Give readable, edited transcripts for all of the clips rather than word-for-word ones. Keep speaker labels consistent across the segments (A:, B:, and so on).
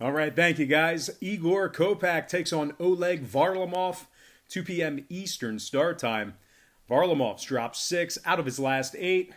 A: All right, thank you guys. Igor Kopeck takes on Oleg Varlamov, 2 p.m. Eastern start time. Varlamov's dropped 6 out of his last 8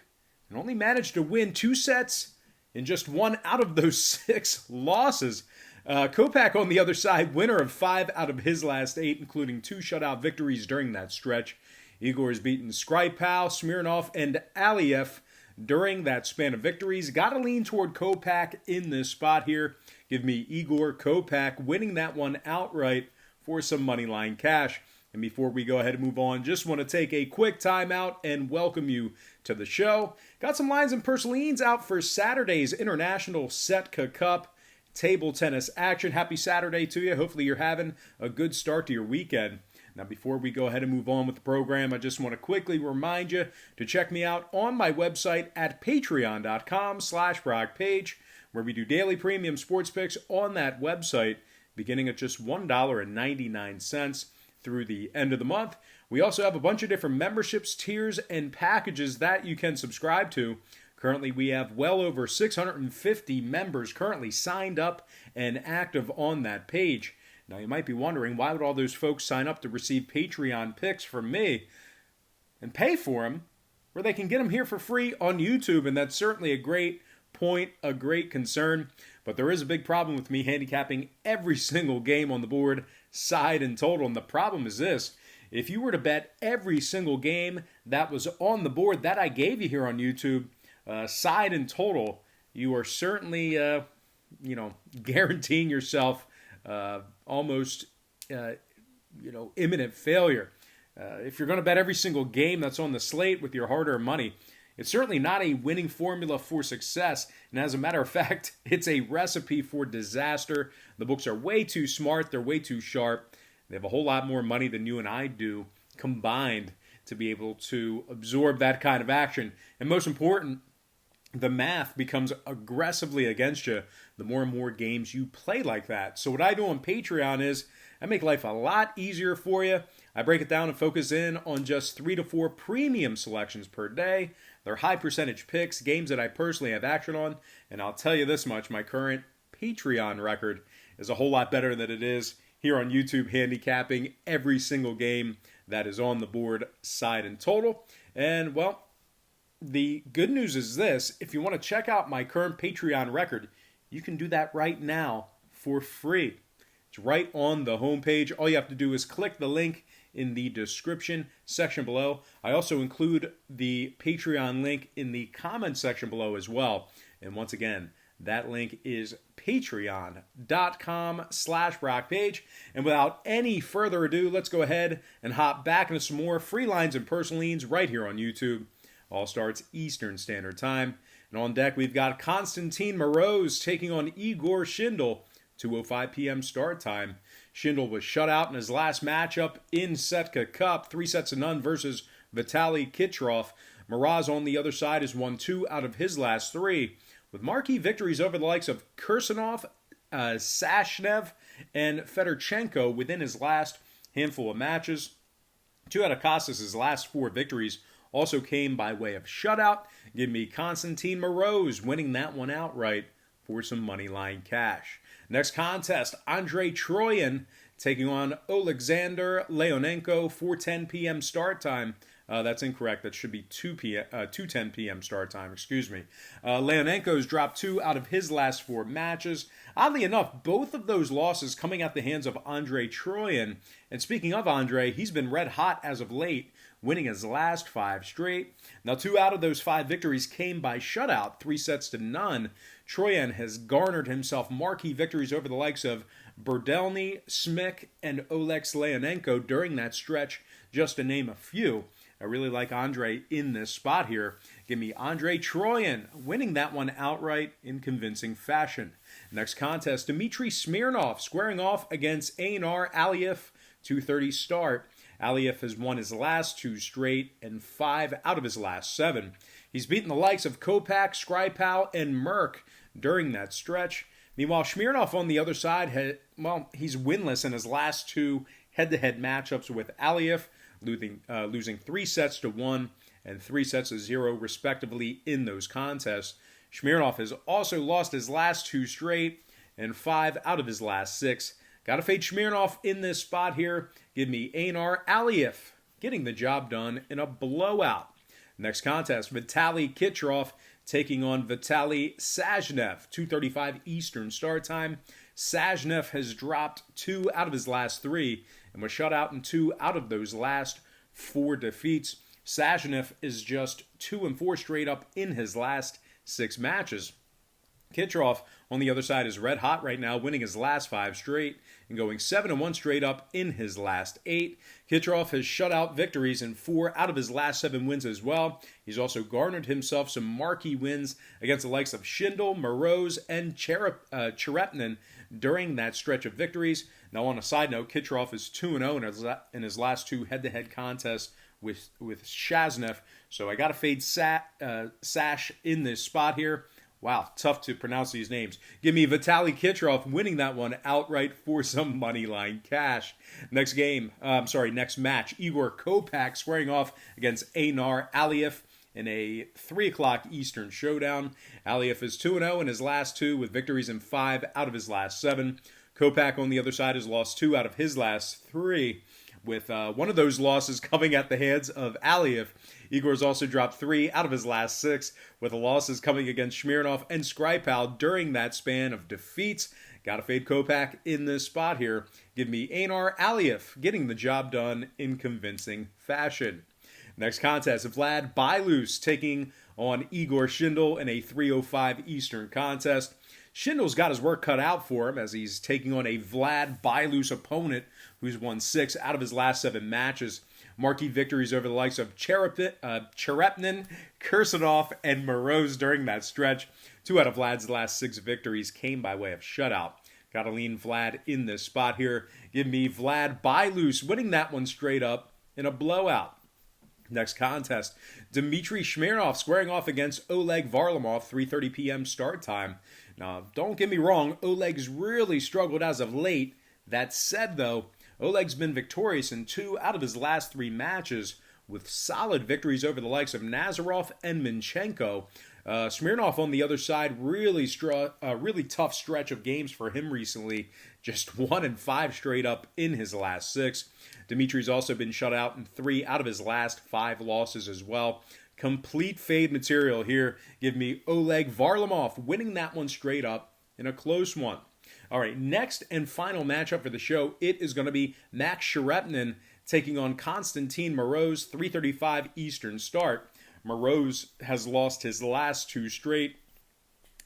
A: and only managed to win 2 sets in just 1 out of those 6 losses. Kopeck on the other side, winner of 5 out of his last 8, including 2 shutout victories during that stretch. Igor has beaten Skripal, Smirnoff, and Aliev during that span of victories. Gotta lean toward Kopeck in this spot here. Give me Igor Kopeck winning that one outright for some moneyline cash. And before we go ahead and move on, just want to take a quick timeout and welcome you to the show. Got some lines and purslines out for Saturday's International Setka Cup table tennis action. Happy Saturday to you. Hopefully you're having a good start to your weekend. Now, before we go ahead and move on with the program, I just want to quickly remind you to check me out on my website at patreon.com/BrockPage, where we do daily premium sports picks on that website, beginning at just $1.99 through the end of the month. We also have a bunch of different memberships, tiers, and packages that you can subscribe to. Currently, we have well over 650 members currently signed up and active on that page. Now, you might be wondering, why would all those folks sign up to receive Patreon picks from me and pay for them, where they can get them here for free on YouTube? And that's certainly a great point, a great concern. But there is a big problem with me handicapping every single game on the board, side and total. And the problem is this: if you were to bet every single game that was on the board that I gave you here on YouTube, side and total, you are certainly, guaranteeing yourself almost, imminent failure. If you're going to bet every single game that's on the slate with your hard-earned money, it's certainly not a winning formula for success. And as a matter of fact, it's a recipe for disaster. The books are way too smart. They're way too sharp. They have a whole lot more money than you and I do combined to be able to absorb that kind of action. And most important, the math becomes aggressively against you the more and more games you play like that. So what I do on Patreon is I make life a lot easier for you. I break it down and focus in on just 3 to 4 premium selections per day. They're high percentage picks, games that I personally have action on. And I'll tell you this much, my current Patreon record is a whole lot better than it is here on YouTube, handicapping every single game that is on the board, side and total. And, well, the good news is this: if you want to check out my current Patreon record, you can do that right now for free. It's right on the homepage. All you have to do is click the link in the description section below. I also include the Patreon link in the comment section below as well. And once again, that link is patreon.com/BrockPage. And without any further ado, let's go ahead and hop back into some more free lines and purslines right here on YouTube. All starts Eastern Standard Time. And on deck, we've got Konstantin Moroz taking on Igor Shindle, 2:05 p.m. start time. Shindle was shut out in his last matchup in Setka Cup, 3-0 versus Vitaly Kitrov. Moroz on the other side has won 2 out of his last 3, with marquee victories over the likes of Kursanov, Sashnev, and Fedorchenko within his last handful of matches. 2 out of Kostas' last 4 victories also came by way of shutout. Give me Konstantin Moroz winning that one outright for some moneyline cash. Next contest, Andre Troian taking on Alexander Leonenko, 4:10 p.m. start time. That's incorrect. That should be 2:10 p.m. start time. Excuse me. Leonenko's dropped 2 out of his last 4 matches. Oddly enough, both of those losses coming at the hands of Andre Troian. And speaking of Andre, he's been red hot as of late, winning his last 5 straight. Now, 2 out of those 5 victories came by shutout, 3-0. Troian has garnered himself marquee victories over the likes of Berdelny, Smik, and Oleg Leonenko during that stretch, just to name a few. I really like Andre in this spot here. Give me Andre Troian winning that one outright in convincing fashion. Next contest, Dmitry Smirnoff squaring off against Einar Aliev, 2:30 start. Aliev has won his last 2 straight and 5 out of his last 7. He's beaten the likes of Kopeck, Skripal, and Merck during that stretch. Meanwhile, Smirnoff on the other side, he's winless in his last 2 head-to-head matchups with Aliev, losing 3-1 and 3-0 respectively in those contests. Smirnoff has also lost his last 2 straight and 5 out of his last 6. Got to fade Smirnoff in this spot here. Give me Gnar Aliev getting the job done in a blowout. Next contest, Vitaly Kitrov taking on Vitaly Sajnev, 2:35 Eastern start time. Sajnev has dropped 2 out of his last 3 and was shut out in 2 out of those last 4 defeats. Sajnev is just 2-4 straight up in his last 6 matches. Kitrov, on the other side, is red hot right now, winning his last 5 straight and going 7-1 straight up in his last 8. Kitrov has shut out victories in 4 out of his last 7 wins as well. He's also garnered himself some marquee wins against the likes of Schindel, Moroz, and Cherepnin during that stretch of victories. Now, on a side note, Kitrov is 2-0 in his last 2 head-to-head contests with Shaznev. So I got to fade Sash in this spot here. Wow, tough to pronounce these names. Give me Vitaly Kitrov winning that one outright for some money line cash. Next match, Igor Kopeck squaring off against Gnar Aliev in a 3 o'clock Eastern showdown. Aliev is 2-0 in his last 2 with victories in 5 out of his last 7. Kopeck on the other side has lost 2 out of his last 3, with one of those losses coming at the hands of Aliev. Igor's also dropped 3 out of his last 6, with the losses coming against Smirnoff and Skripal during that span of defeats. Gotta fade Kopeck in this spot here. Give me Gnar Aliev getting the job done in convincing fashion. Next contest, Vlad Bilus taking on Igor Schindel in a 3:05 Eastern contest. Schindel's got his work cut out for him as he's taking on a Vlad Bilus opponent who's won 6 out of his last 7 matches. Marquee victories over the likes of Cherepnin, Kirsanov, and Moroz during that stretch. 2 out of Vlad's last 6 victories came by way of shutout. Gotta lean Vlad in this spot here. Give me Vlad Bilus winning that one straight up in a blowout. Next contest, Dmitry Smirnoff squaring off against Oleg Varlamov, 3:30 p.m. start time. Now, don't get me wrong, Oleg's really struggled as of late. That said, though, Oleg's been victorious in 2 out of his last 3 matches, with solid victories over the likes of Nazarov and Minchenko. Smirnoff on the other side, really tough stretch of games for him recently. Just 1-5 straight up in his last 6. Dimitri's also been shut out in 3 out of his last 5 losses as well. Complete fade material here. Give me Oleg Varlamov winning that one straight up in a close one. All right, next and final matchup for the show, it is going to be Max Cherepnin taking on Konstantin Moroz, 3:35 Eastern start. Moroz has lost his last 2 straight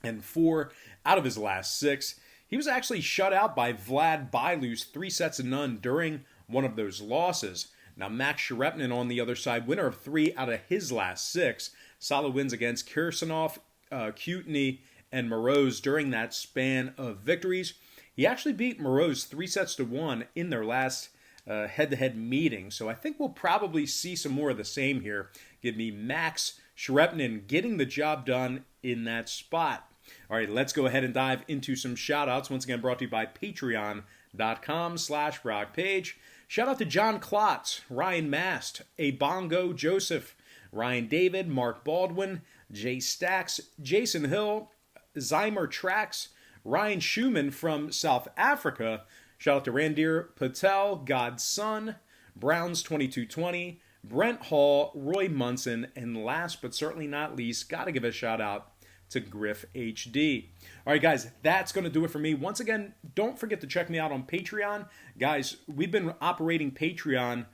A: and 4 out of his last 6. He was actually shut out by Vlad Bilus 3-0 during one of those losses. Now, Max Cherepnin on the other side, winner of 3 out of his last 6. Solid wins against Kirsanov, Kutny, and Moroz during that span of victories. He actually beat Moroz 3-1 in their last head-to-head meeting. So I think we'll probably see some more of the same here. Give me Max Cherepnin getting the job done in that spot. All right, let's go ahead and dive into some shout-outs. Once again, brought to you by patreon.com/BrockPage. Shout out to John Klotz, Ryan Mast, A Bongo Joseph, Ryan David, Mark Baldwin, Jay Stacks, Jason Hill, Zymer Trax, Ryan Schumann from South Africa. Shout out to Randir Patel, God's Son, Browns 2220, Brent Hall, Roy Munson, and last but certainly not least, got to give a shout out to Griff HD. All right, guys, that's going to do it for me. Once again, don't forget to check me out on Patreon. Guys, we've been operating Patreon.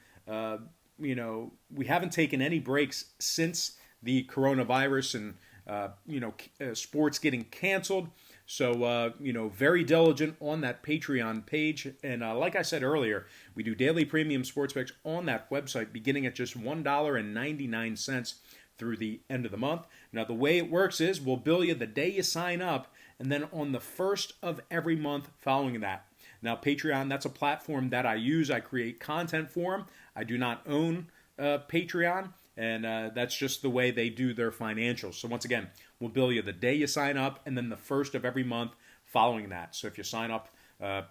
A: We haven't taken any breaks since the coronavirus and, sports getting canceled. So, very diligent on that Patreon page. And like I said earlier, we do daily premium sports picks on that website beginning at just $1.99 through the end of the month. Now, the way it works is we'll bill you the day you sign up and then on the first of every month following that. Now, Patreon, that's a platform that I use. I create content for them. I do not own Patreon, and that's just the way they do their financials. So once again, we'll bill you the day you sign up and then the first of every month following that. So if you sign up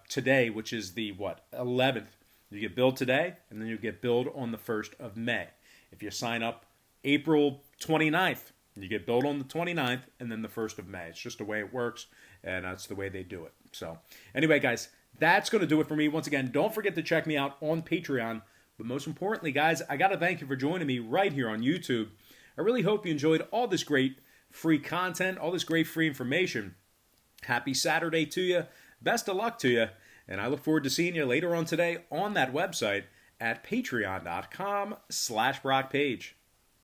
A: today, which is the 11th, you get billed today, and then you get billed on the 1st of May. If you sign up April 29th, you get billed on the 29th, and then the 1st of May. It's just the way it works, and that's the way they do it. So anyway, guys, that's going to do it for me. Once again, don't forget to check me out on Patreon. But most importantly, guys, I got to thank you for joining me right here on YouTube. I really hope you enjoyed all this great free content, all this great free information. Happy Saturday to you. Best of luck to you. And I look forward to seeing you later on today on that website at patreon.com/BrockPage.